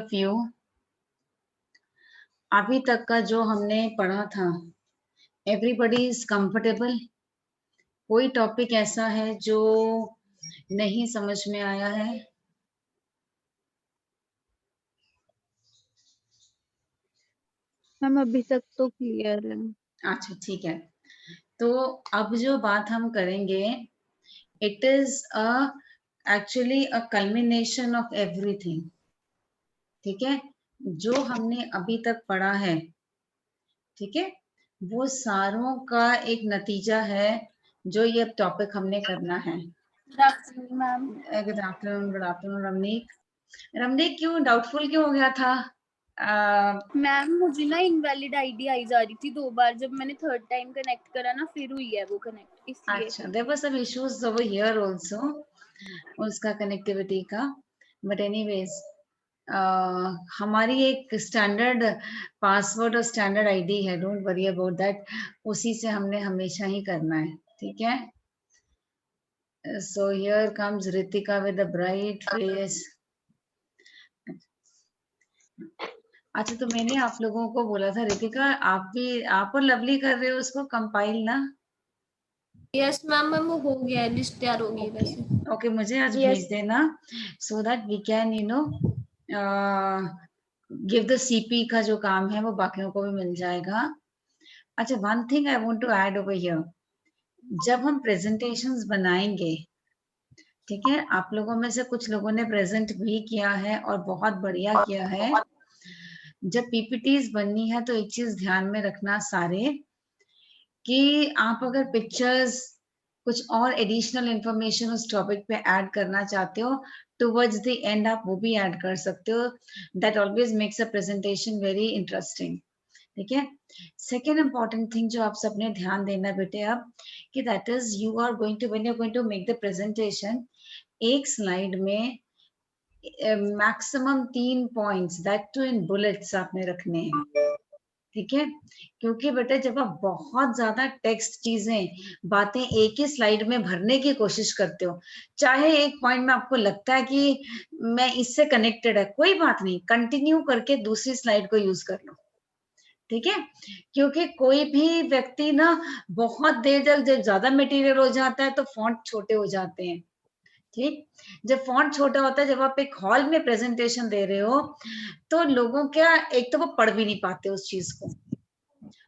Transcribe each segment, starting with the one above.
Few अभी तक का जो हमने पढ़ा था, एवरीबॉडी इज कंफर्टेबल? कोई टॉपिक ऐसा है जो नहीं समझ में आया है? मैम अभी तक तो क्लियर है। अच्छा, ठीक है। तो अब जो बात हम करेंगे, it is actually a culmination of everything. ठीक है, जो हमने अभी तक पढ़ा है, ठीक है, वो सारों का एक नतीजा है जो ये टॉपिक हमने करना है। Ma'am good afternoon Ramnik. Ramnik क्यों डाउटफुल क्यों हो गया था? मैम मुझे ना इनवैलिड आईडी आई जा रही थी 2 बार, जब मैंने थर्ड टाइम कनेक्ट करा ना फिर हुई है वो कनेक्ट, इसलिए। अच्छा, there were some issues over here also, उसका कनेक्टिविटी का। बट एनीवेज, हमारी एक स्टैंडर्ड पासवर्ड और स्टैंडर्ड आईडी है, डोंट वरी अबाउट दैट। उसी से हमने हमेशा ही करना है, ठीक है। So here comes Ritika with a bright face. अच्छा, तो मैंने आप लोगों को बोला था, रितिका आप और लवली कर रहे हो उसको कंपाइल ना? यस मैम, मैम वो हो गया है, लिस्ट तैयार हो गई ओके, वैसे। ओके, मुझे आज यस। भेज देना so that we can give the CP का जो काम है वो बाकियों को भी मिल जाएगा। अच्छा, one thing I want to add over here, जब हम प्रेजेंटेशंस बनाएंगे, ठीक है, आप लोगों में से कुछ लोगों ने प्रेजेंट भी किया है और बहुत बढ़िया किया है। जब पीपीटीज बननी है तो एक चीज ध्यान में रखना सारे, कि आप अगर पिक्चर्स कुछ और एडिशनल इंफॉर्मेशन उस टॉपिक पे ऐड करना चाहते हो, टुवर्ड्स द एंड आप वो भी ऐड कर सकते हो। That always makes a presentation very interesting. ठीक है। सेकेंड इंपॉर्टेंट थिंग जो आप सबने ध्यान देना बेटे अब, कि that is you are going to, when you are going to make the presentation, एक स्लाइड में maximum 3 points, that too in bullets आपने रखने हैं। ठीक है, क्योंकि बेटा जब आप बहुत ज्यादा टेक्स्ट चीजें बातें एक ही स्लाइड में भरने की कोशिश करते हो, चाहे एक पॉइंट में आपको लगता है कि मैं इससे कनेक्टेड है, कोई बात नहीं, कंटिन्यू करके दूसरी स्लाइड को यूज कर लो। ठीक है, क्योंकि कोई भी व्यक्ति ना बहुत देर तक, जब ज्यादा मटेरियल हो जाता है तो फॉन्ट छोटे हो जाते हैं। ठीक, जब फॉन्ट छोटा होता है, जब आप एक हॉल में प्रेजेंटेशन दे रहे हो, तो लोगों क्या, एक तो वो पढ़ भी नहीं पाते उस चीज को,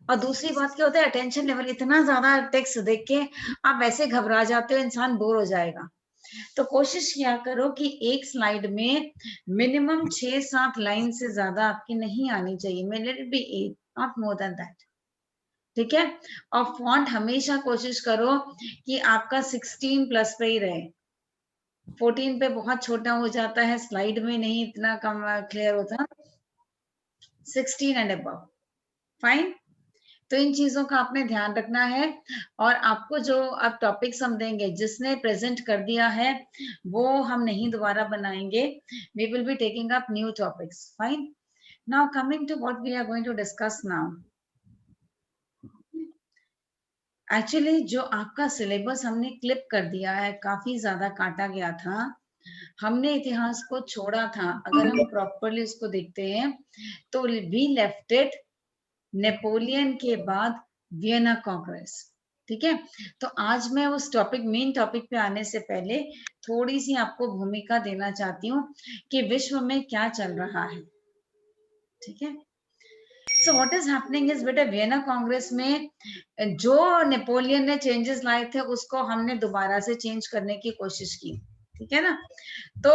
और दूसरी बात क्या होता है, अटेंशन लेवल इतना ज्यादा टेक्स्ट देख के आप वैसे घबरा जाते हो, इंसान बोर हो जाएगा। तो कोशिश किया करो कि एक स्लाइड में मिनिमम 6-7 लाइन से ज्यादा आपकी नहीं आनी चाहिए, may let it be 8, not more than that. ठीक है, और फॉन्ट हमेशा कोशिश करो कि आपका 16 प्लस पे ही रहे। 14 पे बहुत छोटा हो जाता है, स्लाइड में नहीं इतना कम क्लियर होता। 16 एंड अबव, फाइन। तो इन चीजों का आपने ध्यान रखना है, और आपको जो अब टॉपिक्स हम देंगे, जिसने प्रेजेंट कर दिया है वो हम नहीं दोबारा बनाएंगे, we will be taking up new topics, fine. Now coming to what we are going to discuss now, actually जो आपका सिलेबस हमने क्लिप कर दिया है, काफी ज्यादा काटा गया था, हमने इतिहास को छोड़ा था। अगर हम प्रॉपरली उसको देखते हैं तो वी लेफ्ट इट नेपोलियन के बाद वियना कांग्रेस। ठीक है, तो आज मैं उस टॉपिक, मेन टॉपिक पे आने से पहले थोड़ी सी आपको भूमिका देना चाहती हूँ कि विश्व में क्या चल रहा है। ठीक है, so what is happening is, बेटा वियना कांग्रेस में जो नेपोलियन ने चेंजेस लाए थे उसको हमने दोबारा से चेंज करने की कोशिश की। ठीक है ना, तो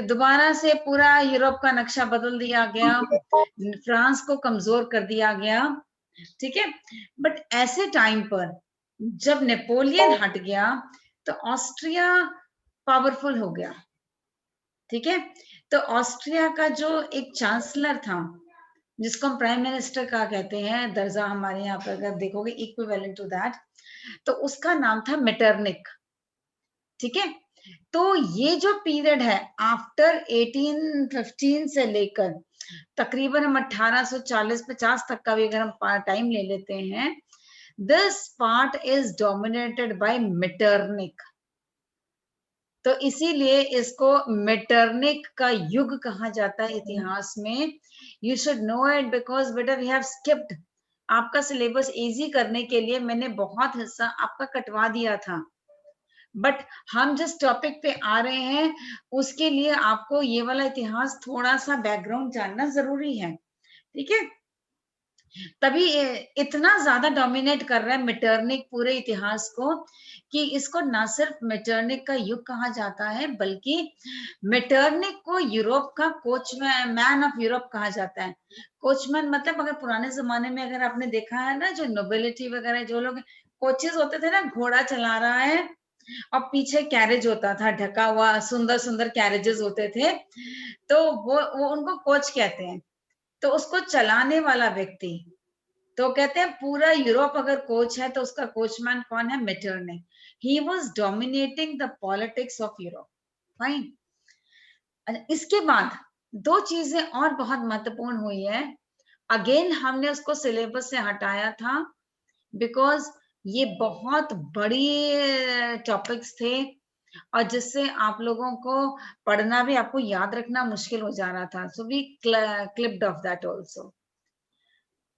दोबारा से पूरा यूरोप का नक्शा बदल दिया गया, फ्रांस को कमजोर कर दिया गया। ठीक है, बट ऐसे टाइम पर जब नेपोलियन हट गया तो ऑस्ट्रिया पावरफुल हो गया। ठीक है, तो ऑस्ट्रिया का जो एक चांसलर था, जिसको हम प्राइम मिनिस्टर का कहते हैं, दर्जा हमारे यहाँ पर अगर देखोगे इक्विवेलेंट टू दैट, तो उसका नाम था मेटरनिक। ठीक है, तो ये जो पीरियड है आफ्टर 1815 से लेकर तकरीबन हम 1840-50 तक का भी अगर हम टाइम ले लेते हैं, this part is dominated by Metternich. तो इसीलिए इसको मेटरनिक का युग कहा जाता है इतिहास में। You should know it because बेटा वी हैव स्किप्ड। आपका सिलेबस इजी करने के लिए मैंने बहुत हिस्सा आपका कटवा दिया था, बट हम जिस टॉपिक पे आ रहे हैं उसके लिए आपको ये वाला इतिहास थोड़ा सा बैकग्राउंड जानना जरूरी है, ठीक है। तभी इतना ज्यादा डोमिनेट कर रहा है मेटरनिक पूरे इतिहास को कि इसको ना सिर्फ मेटरनिक का युग कहा जाता है बल्कि मेटरनिक को यूरोप का कोचमैन ऑफ यूरोप कहा जाता है। कोचमैन मतलब अगर पुराने जमाने में अगर आपने देखा है ना, जो नोबिलिटी वगैरह जो लोग कोचेस होते थे ना, घोड़ा चला रहा है और पीछे कैरेज होता था ढका हुआ, सुंदर सुंदर कैरेजेस होते थे, तो वो उनको कोच कहते हैं। तो उसको चलाने वाला व्यक्ति, तो कहते हैं पूरा यूरोप अगर कोच है तो उसका कोचमैन कौन है? Metternich. He was dominating the politics of Europe. Fine. इसके बाद दो चीजें और बहुत महत्वपूर्ण हुई है। अगेन हमने उसको सिलेबस से हटाया था बिकॉज ये बहुत बड़ी टॉपिक्स थे और जिससे आप लोगों को पढ़ना भी, आपको याद रखना मुश्किल हो जा रहा था। So we clipped off that also.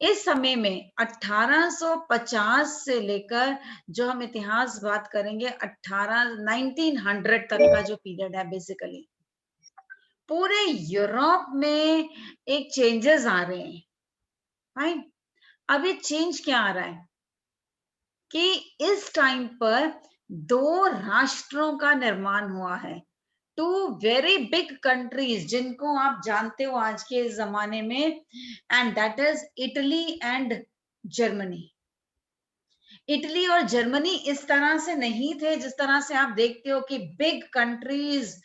इस समय में 1850 से लेकर जो हम इतिहास बात करेंगे 1900 तक का जो पीरियड है, बेसिकली पूरे यूरोप में एक चेंजेस आ रहे हैं। फाइन। अब ये चेंज क्या आ रहा है कि इस टाइम पर दो राष्ट्रों का निर्माण हुआ है, टू वेरी बिग कंट्रीज जिनको आप जानते हो आज के जमाने में, and that is Italy and Germany. Italy और जर्मनी इस तरह से नहीं थे जिस तरह से आप देखते हो कि बिग कंट्रीज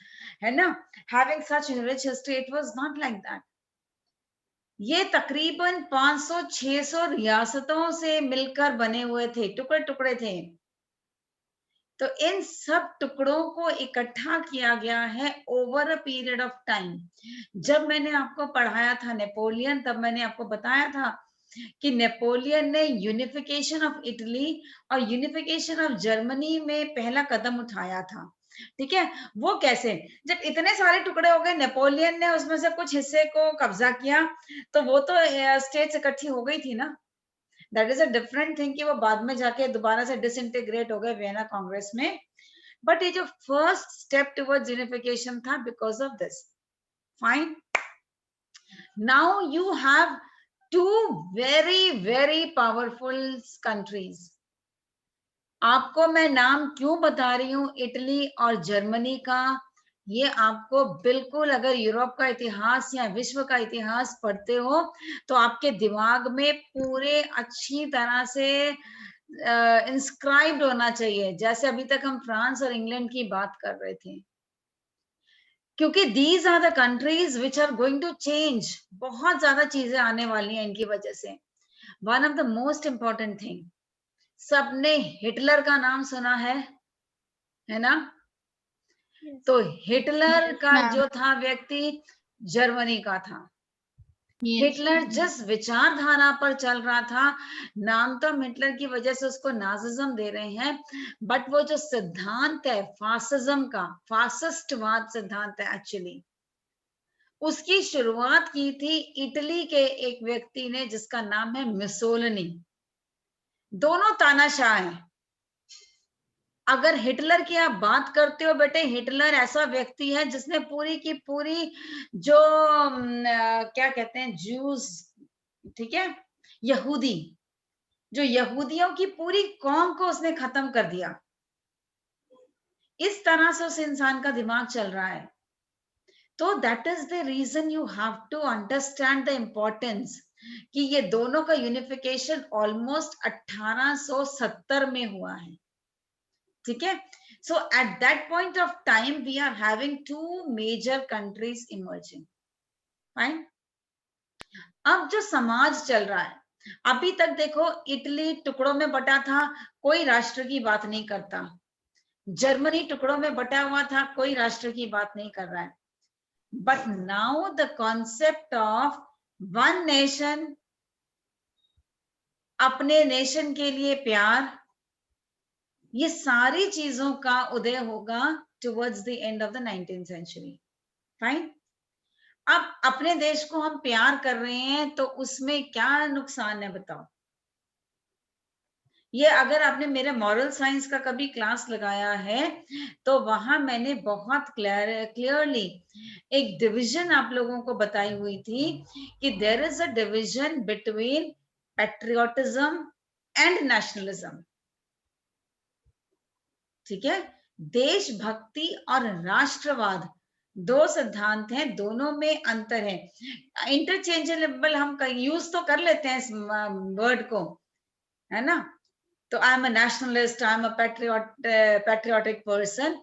है ना, having such rich history. It was not like that. ये तकरीबन 500-600 रियासतों से मिलकर बने हुए थे, टुकड़े टुकड़े थे। तो इन सब टुकड़ों को इकट्ठा किया गया है over a period of time. जब मैंने आपको पढ़ाया था नेपोलियन, तब मैंने आपको बताया था कि नेपोलियन ने यूनिफिकेशन ऑफ इटली और यूनिफिकेशन ऑफ जर्मनी में पहला कदम उठाया था। ठीक है, वो कैसे? जब इतने सारे टुकड़े हो गए, नेपोलियन ने उसमें से कुछ हिस्से को कब्जा किया, तो वो तो स्टेट्स इकट्ठी हो गई थी ना। That is a different thing कि वो बाद में जाके दोबारा से डिसइंटीग्रेट हो गए वियना कांग्रेस में। बट ये जो फर्स्ट स्टेप टुवर्ड्स यूनिफिकेशन था because of this. Fine. Now you have two very very powerful countries. आपको मैं नाम क्यों बता रही हूं इटली और जर्मनी का? ये आपको बिल्कुल, अगर यूरोप का इतिहास या विश्व का इतिहास पढ़ते हो तो आपके दिमाग में पूरे अच्छी तरह से इंस्क्राइब्ड होना चाहिए, जैसे अभी तक हम फ्रांस और इंग्लैंड की बात कर रहे थे, क्योंकि these are the countries which are going to change. बहुत ज्यादा चीजें आने वाली हैं इनकी वजह से। One of the most important thing, सबने हिटलर का नाम सुना है ना? तो हिटलर का जो था व्यक्ति जर्मनी का था। हिटलर जिस विचारधारा पर चल रहा था, नाम तो हम हिटलर की वजह से उसको नाजिज्म दे रहे हैं, बट वो जो सिद्धांत है फासिज्म का, फासिस्टवाद सिद्धांत है एक्चुअली, उसकी शुरुआत की थी इटली के एक व्यक्ति ने जिसका नाम है मुसोलिनी। दोनों तानाशाह हैं। अगर हिटलर की आप बात करते हो बेटे, हिटलर ऐसा व्यक्ति है जिसने पूरी की पूरी जो क्या कहते हैं ज्यूज, ठीक है, यहूदी, जो यहूदियों की पूरी कौम को उसने खत्म कर दिया। इस तरह से उस इंसान का दिमाग चल रहा है। तो that is the reason you have to understand the importance कि ये दोनों का यूनिफिकेशन ऑलमोस्ट 1870 में हुआ है। ठीक है, so at that point of time we are having two major countries emerging. Fine. अब जो समाज चल रहा है, अभी तक देखो इटली टुकड़ों में बटा था, कोई राष्ट्र की बात नहीं करता। जर्मनी टुकड़ों में बटा हुआ था, कोई राष्ट्र की बात नहीं कर रहा है। But now the concept of one nation, अपने नेशन के लिए प्यार, ये सारी चीजों का उदय होगा towards the end of the 19th century. Fine. अब अपने देश को हम प्यार कर रहे हैं तो उसमें क्या नुकसान है बताओ? ये अगर आपने मेरे मॉरल साइंस का कभी क्लास लगाया है तो वहां मैंने बहुत क्लियरली एक डिवीजन आप लोगों को बताई हुई थी कि there is a division between patriotism and nationalism. ठीक है, देशभक्ति और राष्ट्रवाद दो सिद्धांत हैं, दोनों में अंतर है. इंटरचेंजेबल हम यूज तो कर लेते हैं इस वर्ड को, है ना. So I'm a nationalist, I'm a patriotic person,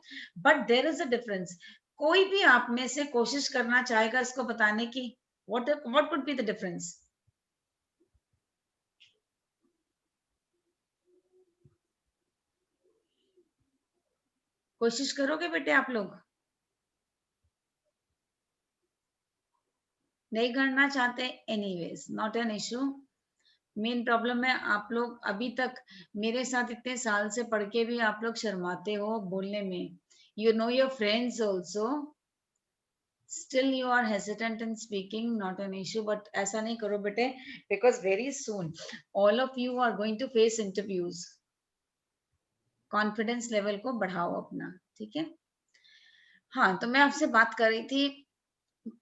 but there is a difference. कोई भी आप में से कोशिश करना चाहेगा इसको बताने की, what would be the difference? कोशिश करोगे बेटे आप लोग? नहीं करना चाहते? Anyways, not an issue. Main problem है आप लोग अभी तक मेरे साथ इतने साल से पढ़ के भी आप लोग शर्माते हो बोलने में. You know your friends also. Still you are hesitant in speaking, not an issue, but ऐसा नहीं करो बेटे, because very soon all of you are going to face interviews. Confidence level को बढ़ाओ अपना, ठीक है. हाँ, तो मैं आपसे बात कर रही थी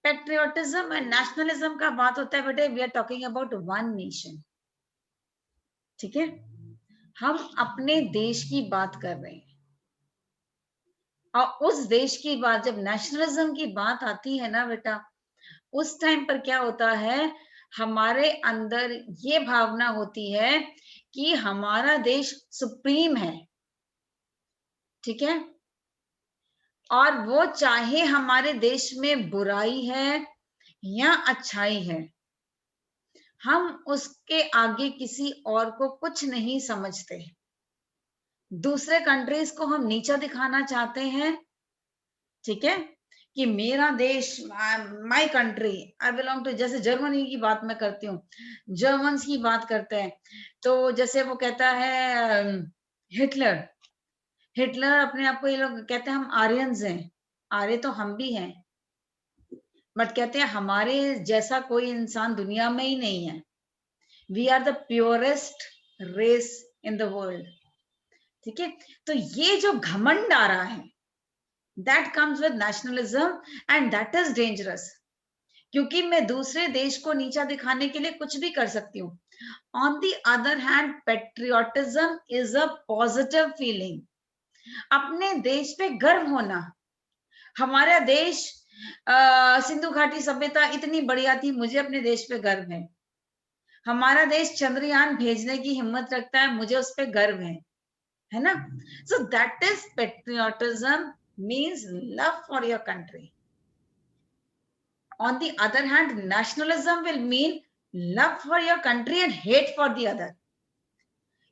पेट्रियोटिज्म एंड नेशनलिज्म का बात होता है बेटे. We are talking about one nation. ठीक है, हम अपने देश की बात कर रहे हैं और उस देश की बात, जब नेशनलिज्म की बात आती है ना बेटा, उस टाइम पर क्या होता है, हमारे अंदर ये भावना होती है कि हमारा देश सुप्रीम है. ठीक है, और वो चाहे हमारे देश में बुराई है या अच्छाई है, हम उसके आगे किसी और को कुछ नहीं समझते. दूसरे कंट्रीज को हम नीचा दिखाना चाहते हैं. ठीक है, कि मेरा देश, my country, I belong to, जैसे जर्मनी की बात मैं करती हूँ, जर्मन्स की बात करते हैं तो जैसे वो कहता है हिटलर अपने आप को, ये लोग कहते हैं हम आर्यंस हैं. आर्य तो हम भी हैं, बट कहते हैं हमारे जैसा कोई इंसान दुनिया में ही नहीं है. We are the purest race in the world. ठीक है, तो ये जो घमंड आ रहा है, that comes with nationalism and that is dangerous. क्योंकि मैं दूसरे देश को नीचा दिखाने के लिए कुछ भी कर सकती हूँ. On the other hand, patriotism is a positive feeling. अपने देश पे गर्व होना. हमारा देश सिंधु घाटी सभ्यता इतनी बढ़िया थी, मुझे अपने देश पे गर्व है. हमारा देश चंद्रयान भेजने की हिम्मत रखता है, मुझे उस पर गर्व है ना. So that is patriotism, means love for your country. On the other hand, nationalism will mean love for your country and hate for the other.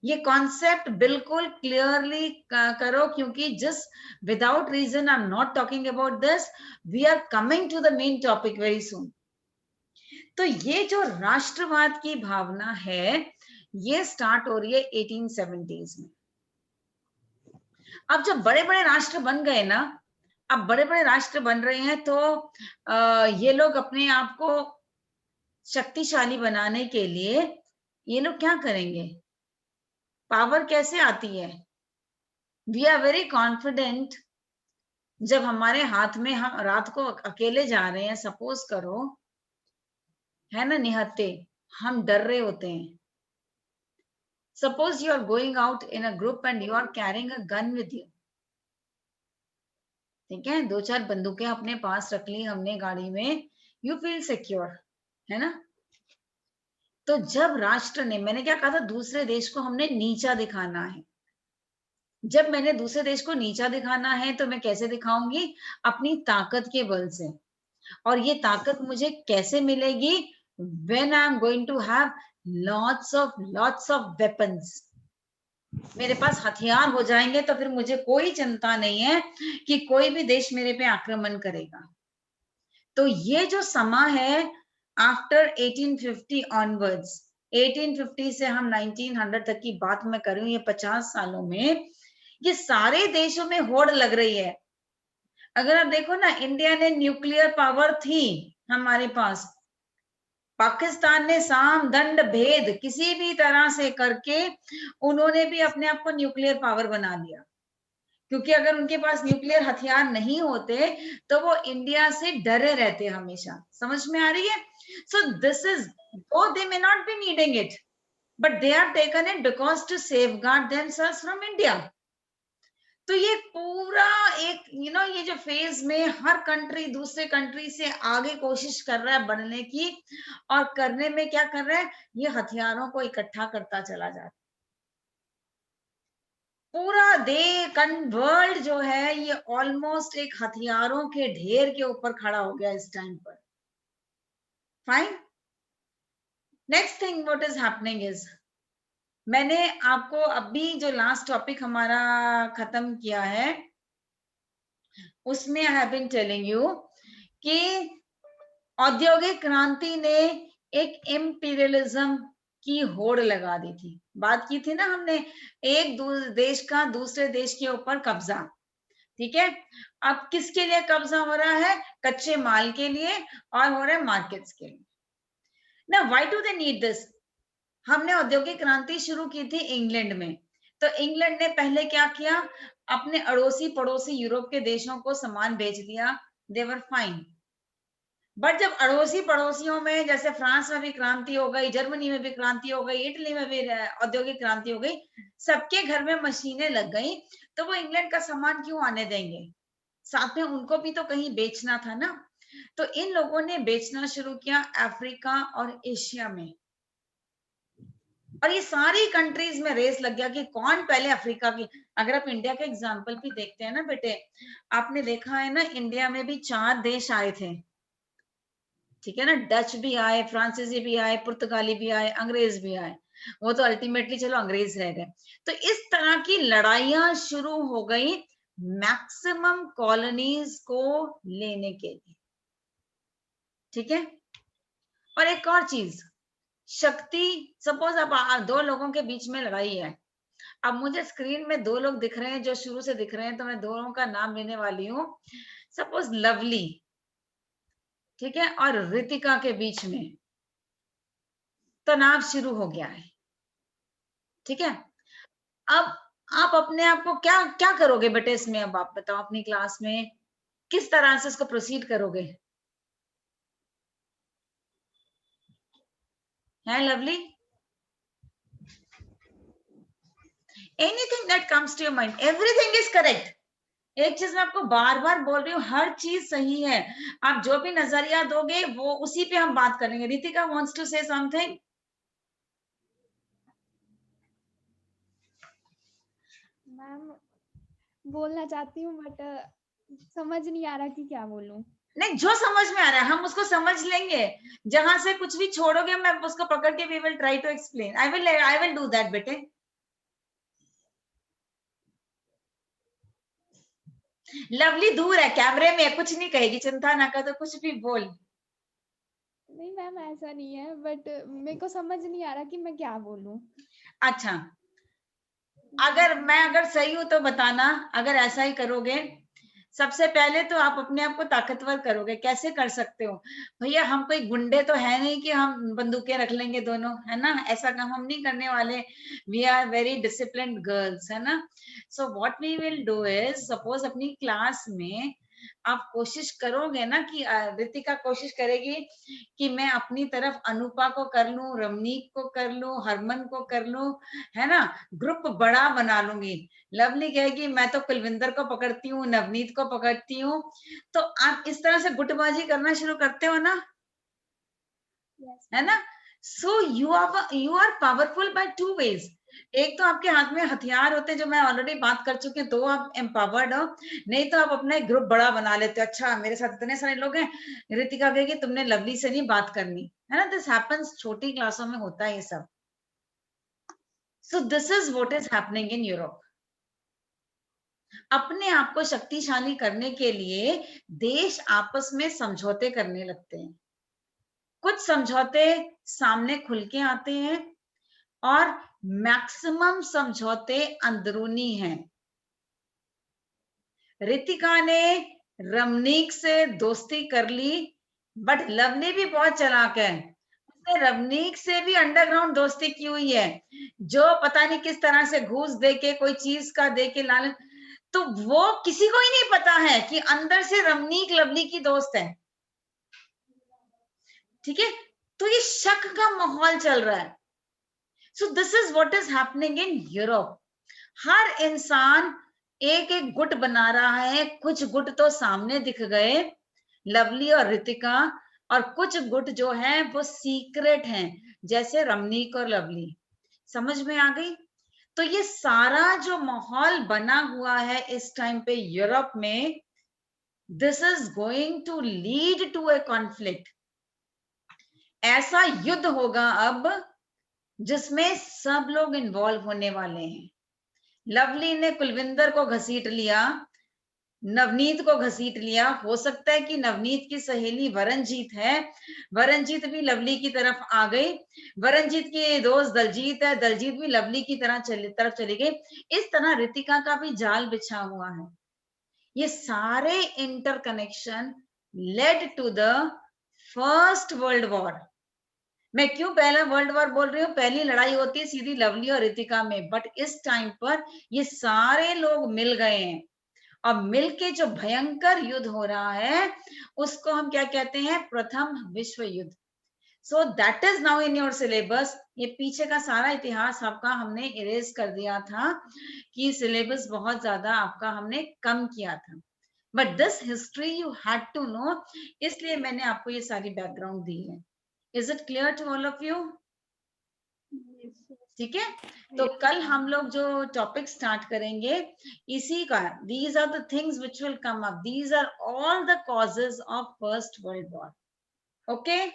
ये कॉन्सेप्ट बिल्कुल क्लियरली करो, क्योंकि just without reason I am not talking about this. We are coming to the main topic very soon. तो ये जो राष्ट्रवाद की भावना है, ये स्टार्ट हो रही है 1870s में. अब जब बड़े बड़े राष्ट्र बन गए ना, अब बड़े बड़े राष्ट्र बन रहे हैं तो ये लोग अपने आप को शक्तिशाली बनाने के लिए ये लोग क्या करेंगे, पावर कैसे आती है. We are very confident. जब हमारे हाथ में, हम रात को अकेले जा रहे हैं, सपोज करो, है ना निहत्ते, हम डर रहे होते हैं. Suppose you are going out in a group and you are carrying a gun with you. ठीक है, 2-4 बंदूकें अपने पास रख ली हमने गाड़ी में, यू फील सिक्योर, है ना. तो जब राष्ट्र ने, मैंने क्या कहा था, दूसरे देश को हमने नीचा दिखाना है. जब मैंने दूसरे देश को नीचा दिखाना है तो मैं कैसे दिखाऊंगी, अपनी ताकत के बल से. और ये ताकत मुझे कैसे मिलेगी, when I am going to have lots of weapons. मेरे पास हथियार हो जाएंगे तो फिर मुझे कोई चिंता नहीं है कि कोई भी देश मेरे पे आक्रमण करेगा. तो ये जो समा है आफ्टर 1850 ऑनवर्ड्स, 1850 से हम 1900 तक की बात मैं कर रही हूँ, ये 50 सालों में ये सारे देशों में होड़ लग रही है अगर आप देखो ना, इंडिया ने न्यूक्लियर पावर थी हमारे पास, पाकिस्तान ने साम दंड भेद किसी भी तरह से करके उन्होंने भी अपने आप को न्यूक्लियर पावर बना लिया, क्योंकि अगर उनके पास न्यूक्लियर हथियार नहीं होते तो वो इंडिया से डरे रहते हमेशा। समझ में आ रही है? So this is, though they may not be needing it, but they are taken it because to safeguard themselves from India. तो ये पूरा एक ये जो फेज में हर कंट्री दूसरे कंट्री से आगे कोशिश कर रहा है बढ़ने की, और करने में क्या कर रहा है, ये हथियारों को इकट्ठा करता चला जाता है। पूरा वर्ल्ड जो है ये ऑलमोस्ट एक हथियारों के ढेर के ऊपर खड़ा हो गया इस टाइम पर। Fine, next thing what is happening is, मैंने आपको अभी जो लास्ट टॉपिक हमारा खत्म किया है उसमें I have been telling you कि औद्योगिक क्रांति ने एक इम्पीरियलिज्म की होड़ लगा दी थी। बात की थी ना हमने, एक देश का दूसरे देश के ऊपर कब्जा, ठीक है। अब किसके लिए कब्जा हो रहा है? कच्चे माल के लिए, और हो रहा है मार्केट्स के लिए। ना why do they need this? हमने औद्योगिक क्रांति शुरू की थी इंग्लैंड में, तो इंग्लैंड ने पहले क्या किया, अपने अड़ोसी पड़ोसी यूरोप के देशों को सामान बेच दिया, दे वर फाइन। बट जब अड़ोसी पड़ोसियों में, जैसे फ्रांस में भी क्रांति हो गई, जर्मनी में भी क्रांति हो गई, इटली में भी औद्योगिक क्रांति हो गई, सबके घर में मशीनें लग गई, तो वो इंग्लैंड का सामान क्यों आने देंगे? साथ में उनको भी तो कहीं बेचना था ना। तो इन लोगों ने बेचना शुरू किया अफ्रीका और एशिया में, और ये सारी कंट्रीज में रेस लग गया कि कौन पहले अफ्रीका की। अगर आप इंडिया के एग्जाम्पल भी देखते हैं ना बेटे, आपने देखा है ना, इंडिया में भी 4 देश आए थे, ठीक है ना, डच भी आए, फ्रांसीसी भी आए, पुर्तगाली भी आए, अंग्रेज भी आए। वो तो अल्टीमेटली चलो अंग्रेज रह गए। तो इस तरह की लड़ाइयां शुरू हो गई मैक्सिमम कॉलोनीज को लेने के लिए, ठीक है। और एक और चीज, शक्ति, सपोज अब 2 लोगों के बीच में लड़ाई है, अब मुझे स्क्रीन में 2 लोग दिख रहे हैं जो शुरू से दिख रहे हैं, तो मैं दोनों का नाम लेने वाली हूँ। सपोज लवली, ठीक है, और रितिका के बीच में तनाव शुरू हो गया है, ठीक है। अब आप अपने आप को क्या क्या करोगे बेटे इसमें? अब आप बताओ, अपनी क्लास में किस तरह से इसको प्रोसीड करोगे? है Lovely? Anything that comes to your mind, everything is correct. एक चीज मैं आपको बार बार बोल रही हूँ, हर चीज सही है। आप जो भी नजरिया दोगे वो उसी पे हम बात करेंगे। Ritika wants to say something. Ma'am बोलना चाहती हूँ बट समझ नहीं आ रहा कि क्या बोलूं। नहीं, जो समझ में आ रहा है हम उसको समझ लेंगे। जहां से कुछ भी छोड़ोगे मैं उसको पकड़ के we will try to explain. I will do that बेटे। लवली दूर है, कैमरे में कुछ नहीं कहेगी, चिंता ना कर, तो कुछ भी बोल। नहीं मैम ऐसा नहीं है, बट मेरे को समझ नहीं आ रहा कि मैं क्या बोलूं। अच्छा, अगर सही हूं तो बताना। अगर ऐसा ही करोगे, सबसे पहले तो आप अपने आप को ताकतवर करोगे। कैसे कर सकते हो भैया? हम कोई गुंडे तो है नहीं कि हम बंदूकें रख लेंगे दोनों, है ना, ऐसा काम हम नहीं करने वाले। We are very disciplined girls, है ना। So what we will do is, suppose अपनी क्लास में आप कोशिश करोगे ना कि रितिका कोशिश करेगी कि मैं अपनी तरफ अनुपा को कर लूं, रमनीक को कर लूं, हरमन को कर लूं, है ना, ग्रुप बड़ा बना लूंगी। लवली कहेगी मैं तो कुलविंदर को पकड़ती हूँ, नवनीत को पकड़ती हूँ। तो आप इस तरह से गुटबाजी करना शुरू करते हो ना, yes, है ना। So you are powerful by 2 ways. एक तो आपके हाथ में हथियार होते हैं, जो मैं ऑलरेडी बात कर चुकी हूँ, तो आप एम्पावर्ड हो। नहीं तो आप अपना एक ग्रुप बड़ा बना लेते हो, अच्छा मेरे साथ इतने सारे लोग हैं, रितिका कहेगी तुमने लवली से नहीं बात करनी, है ना। दिस हैपेंस, छोटी क्लासों में होता है ये सब। सो this is what is happening in Europe. अपने आप को शक्तिशाली करने के लिए देश आपस में समझौते करने लगते हैं। कुछ समझौते सामने खुल के आते हैं, और मैक्सिमम समझौते अंदरूनी हैं। रितिका ने रमनीक से दोस्ती कर ली, बट लवली भी बहुत चालाक है, उसने रमनीक से भी अंडरग्राउंड दोस्ती की हुई है, जो पता नहीं किस तरह से घूस दे के कोई चीज का दे के लालच, तो वो किसी को ही नहीं पता है कि अंदर से रमनीक लवली की दोस्त है। ठीक है, तो ये शक का माहौल चल रहा है। So this is what is happening in Europe. हर इंसान एक एक गुट बना रहा है, कुछ गुट तो सामने दिख गए, लवली और रितिका, और कुछ गुट जो है वो सीक्रेट हैं, जैसे रमनीक और लवली। समझ में आ गई? तो ये सारा जो माहौल बना हुआ है इस टाइम पे यूरोप में, this is going to lead to a conflict. ऐसा युद्ध होगा अब जिसमें सब लोग इन्वॉल्व होने वाले हैं। लवली ने कुलविंदर को घसीट लिया, नवनीत को घसीट लिया, हो सकता है कि नवनीत की सहेली वरणजीत है, वरणजीत भी लवली की तरफ आ गई, वरणजीत की दोस्त दलजीत है, दलजीत भी लवली की तरफ चली गई। इस तरह रितिका का भी जाल बिछा हुआ है। ये सारे interconnection led to the First world War. मैं क्यों पहला वर्ल्ड वॉर बोल रही हूँ? पहली लड़ाई होती है सीधी लवली और रितिका में, बट इस टाइम पर ये सारे लोग मिल गए हैं, और मिलके जो भयंकर युद्ध हो रहा है उसको हम क्या कहते हैं? प्रथम विश्व युद्ध। So that is now in your syllabus. ये पीछे का सारा इतिहास आपका हमने इरेज कर दिया था, कि सिलेबस बहुत ज्यादा आपका हमने कम किया था, but this history you had to know, इसलिए मैंने आपको ये सारी बैकग्राउंड दी है। Is it clear to all of you? ठीक है, तो कल हम लोग जो टॉपिक स्टार्ट करेंगे इसी का, these are the things which will come up, these are all the causes of first world war. Okay,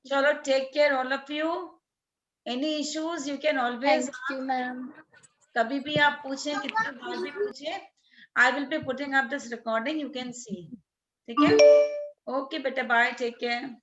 चलो, take care all of you. Any issues you can always, thank you ma'am. कभी भी आप पूछें, कितने बार भी पूछें, I will be putting up this recording, you can see. ठीक है, ओके बेटा, बाय, टेक केयर।